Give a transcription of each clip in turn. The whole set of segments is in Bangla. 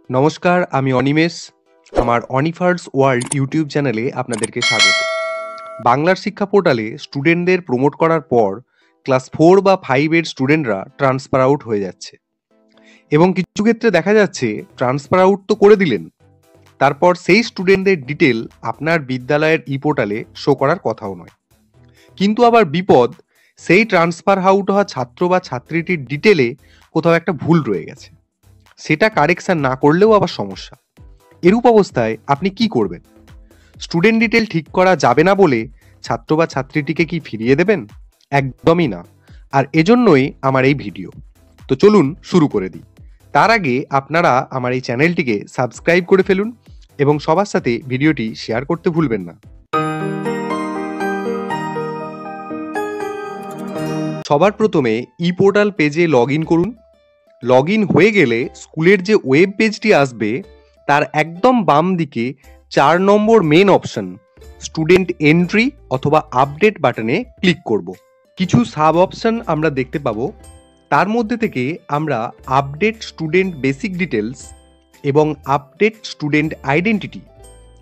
নমস্কার, আমি অনিমেষ। আমার অনিফার্স ওয়ার্ল্ড ইউটিউব চ্যানেলে আপনাদেরকে স্বাগত। বাংলার শিক্ষা পোর্টালে স্টুডেন্টদের প্রমোট করার পর ক্লাস 4 বা 5 এর স্টুডেন্টরা ট্রান্সফার আউট হয়ে যাচ্ছে এবং কিছু ক্ষেত্রে দেখা যাচ্ছে ট্রান্সফার আউট তো করে দিলেন, তারপর সেই স্টুডেন্টদের ডিটেল আপনার বিদ্যালয়ের ই পোর্টালে শো করার কথাও নয়। কিন্তু আবার বিপদ, সেই ট্রান্সফার আউট হওয়া ছাত্র বা ছাত্রীটির ডিটেলে কোথাও একটা ভুল রয়ে গেছে, সেটা কারেকশন না করলেও আবার সমস্যা। এরূপ অবস্থায় আপনি কি করবেন? স্টুডেন্ট ডিটেল ঠিক করা যাবে না বলে ছাত্র বা ছাত্রীটিকে কি ফিরিয়ে দেবেন? একদমই না। আর এজন্যই আমার এই ভিডিও। তো চলুন শুরু করে দিই। তার আগে আপনারা আমার এই চ্যানেলটিকে সাবস্ক্রাইব করে ফেলুন এবং সবার সাথে ভিডিওটি শেয়ার করতে ভুলবেন না। সবার প্রথমে ই পোর্টাল পেজে লগ ইন করুন। লগ ইন হয়ে গেলে স্কুলের যে ওয়েব পেজটি আসবে তার একদম বাম দিকে 4 নম্বর মেন অপশন স্টুডেন্ট এন্ট্রি অথবা আপডেট বাটনে ক্লিক করব। কিছু সাব অপশন আমরা দেখতে পাবো। তার মধ্যে থেকে আমরা আপডেট স্টুডেন্ট বেসিক ডিটেলস এবং আপডেট স্টুডেন্ট আইডেন্টিটি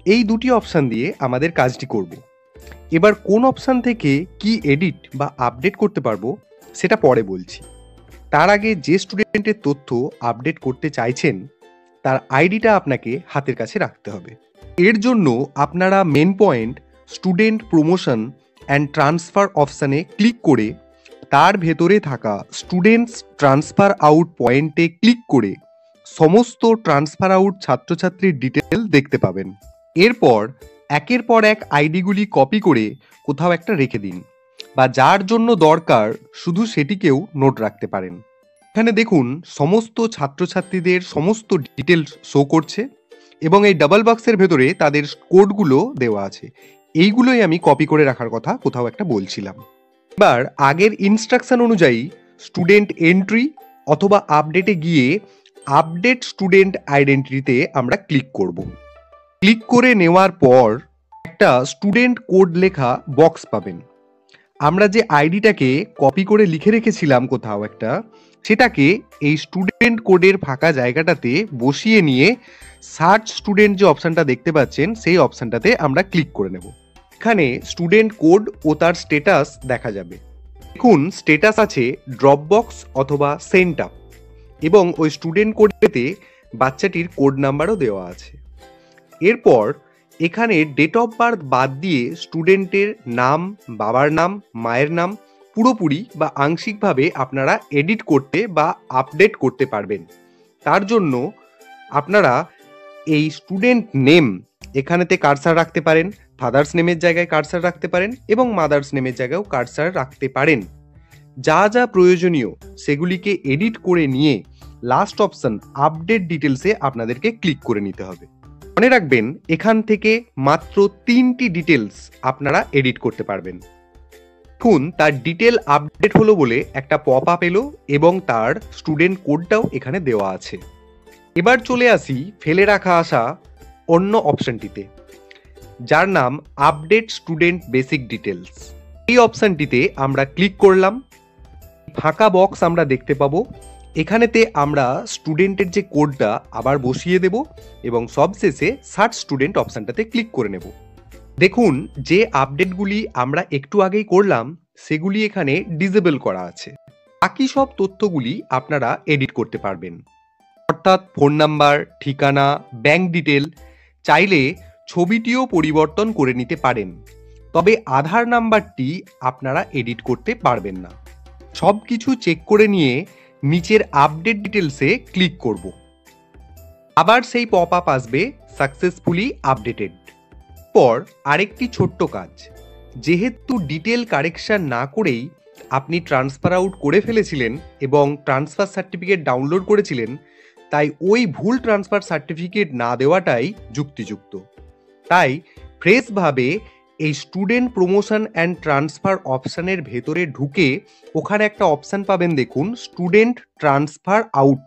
এই দুটি অপশন দিয়ে আমাদের কাজটি করব। এবার কোন অপশন থেকে কি এডিট বা আপডেট করতে পারবো সেটা পরে বলছি। তার আগে যে স্টুডেন্টের তথ্য আপডেট করতে চাইছেন তার আইডিটা আপনাকে হাতের কাছে রাখতে হবে। এর জন্য আপনারা main point student promotion and transfer অপশানে ক্লিক করে তার ভেতরে থাকা স্টুডেন্টস ট্রান্সফার আউট পয়েন্টে ক্লিক করে সমস্ত ট্রান্সফার আউট ছাত্রছাত্রীর ডিটেল দেখতে পাবেন। এরপর একের পর এক আইডিগুলি কপি করে কোথাও একটা রেখে দিন, বা যার জন্য দরকার শুধু সেটিকেও নোট রাখতে পারেন। এখানে দেখুন সমস্ত ছাত্রছাত্রীদের সমস্ত ডিটেলস শো করছে এবং এই ডাবল বক্সের ভেতরে তাদের কোডগুলো দেওয়া আছে। এইগুলোই আমি কপি করে রাখার কথা কোথাও একটা বলছিলাম। এবার আগের ইনস্ট্রাকশন অনুযায়ী স্টুডেন্ট এন্ট্রি অথবা আপডেটে গিয়ে আপডেট স্টুডেন্ট আইডেন্টিটিতে আমরা ক্লিক করব। ক্লিক করে নেওয়ার পর একটা স্টুডেন্ট কোড লেখা বক্স পাবেন। আমরা যে আইডিটাকে কপি করে লিখে রেখেছিলাম কোথাও একটা, সেটাকে এই স্টুডেন্ট কোডের ফাঁকা জায়গাটাতে বসিয়ে নিয়ে সার্চ স্টুডেন্ট যে অপশানটা দেখতে পাচ্ছেন সেই অপশানটাতে আমরা ক্লিক করে নেব। এখানে স্টুডেন্ট কোড ও তার স্টেটাস দেখা যাবে। দেখুন স্টেটাস আছে ড্রপ বক্স অথবা সেন্ট আপ, এবং ওই স্টুডেন্ট কোডেতে বাচ্চাটির কোড নাম্বারও দেওয়া আছে। এরপর এখানে ডেট অফ বার্থ বাদ দিয়ে স্টুডেন্টের নাম, বাবার নাম, মায়ের নাম পুরোপুরি বা আংশিকভাবে আপনারা এডিট করতে বা আপডেট করতে পারবেন। তার জন্য আপনারা এই স্টুডেন্ট নেম এখানেতে কার্সার রাখতে পারেন, ফাদার্স নেমের জায়গায় কার্সার রাখতে পারেন এবং মাদার্স নেমের জায়গায়ও কার্সার রাখতে পারেন। যা যা প্রয়োজনীয় সেগুলিকে এডিট করে নিয়ে লাস্ট অপশন আপডেট ডিটেলসে আপনাদেরকে ক্লিক করে নিতে হবে। মনে রাখবেন এখান থেকে মাত্র 3টি ডিটেলস আপনারা এডিট করতে পারবেন। দেখুন তার ডিটেল আপডেট হলো বলে একটা পপ আপ এলো এবং তার স্টুডেন্ট কোডটাও এখানে দেওয়া আছে। এবার চলে আসি ফেলে রাখা আসা অন্য অপশনটিতে, যার নাম আপডেট স্টুডেন্ট বেসিক ডিটেলস। এই অপশনটিতে আমরা ক্লিক করলাম। ফাঁকা বক্স আমরা দেখতে পাবো। এখানেতে আমরা স্টুডেন্টের যে কোডটা আবার বসিয়ে দেব এবং সবশেষে সার্চ স্টুডেন্ট অপশনটাতে ক্লিক করে নেব। দেখুন যে আপডেটগুলি আমরা একটু আগেই করলাম সেগুলি এখানে ডিসেবল করা আছে। বাকি সব তথ্যগুলি আপনারা এডিট করতে পারবেন, অর্থাৎ ফোন নাম্বার, ঠিকানা, ব্যাংক ডিটেল, চাইলে ছবিটিও পরিবর্তন করে নিতে পারেন। তবে আধার নাম্বারটি আপনারা এডিট করতে পারবেন না। সব কিছু চেক করে নিয়ে নিচের আপডেট ডিটেলসে ক্লিক করব। আবার সেই পপ আপ আসবে সাকসেসফুলি আপডেটেড। পর আরেকটি ছোট্ট কাজ, যেহেতু ডিটেল কারেকশন না করেই আপনি ট্রান্সফার আউট করে ফেলেছিলেন এবং ট্রান্সফার সার্টিফিকেট ডাউনলোড করেছিলেন, তাই ওই ভুল ট্রান্সফার সার্টিফিকেট না দেওয়াটাই যুক্তিযুক্ত। তাই ফ্রেশভাবে এই স্টুডেন্ট প্রমোশন অ্যান্ড ট্রান্সফার অপশানের ভেতরে ঢুকে ওখানে একটা অপশান পাবেন, দেখুন স্টুডেন্ট ট্রান্সফার আউট।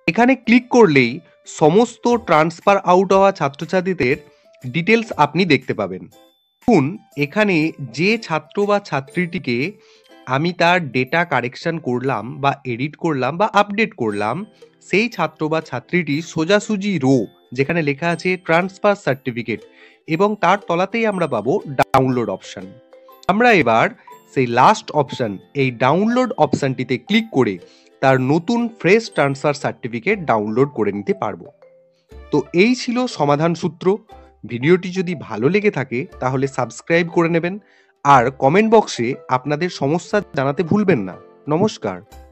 এখানে ক্লিক করলেই সমস্ত ট্রান্সফার আউট হওয়া ছাত্রছাত্রীদের ডিটেলস আপনি দেখতে পাবেন। দেখুন এখানে যে ছাত্র বা ছাত্রীটিকে আমি তার ডেটা কারেকশন করলাম বা এডিট করলাম বা আপডেট করলাম, সেই ছাত্র বা ছাত্রীটি সোজাসুজি রো যেখানে লেখা আছে ট্রান্সফার সার্টিফিকেট এবং তার তলাতেই আমরা পাবো ডাউনলোড অপশন। আমরা এবার সেই লাস্ট অপশন, এই ডাউনলোড অপশনটিতে ক্লিক করে তার নতুন ফ্রেশ ট্রান্সফার সার্টিফিকেট ডাউনলোড করে নিতে পারবো। তো এই ছিল সমাধান সূত্র। ভিডিওটি যদি ভালো লেগে থাকে তাহলে সাবস্ক্রাইব করে নেবেন আর কমেন্ট বক্সে আপনাদের সমস্যা জানাতে ভুলবেন না। নমস্কার।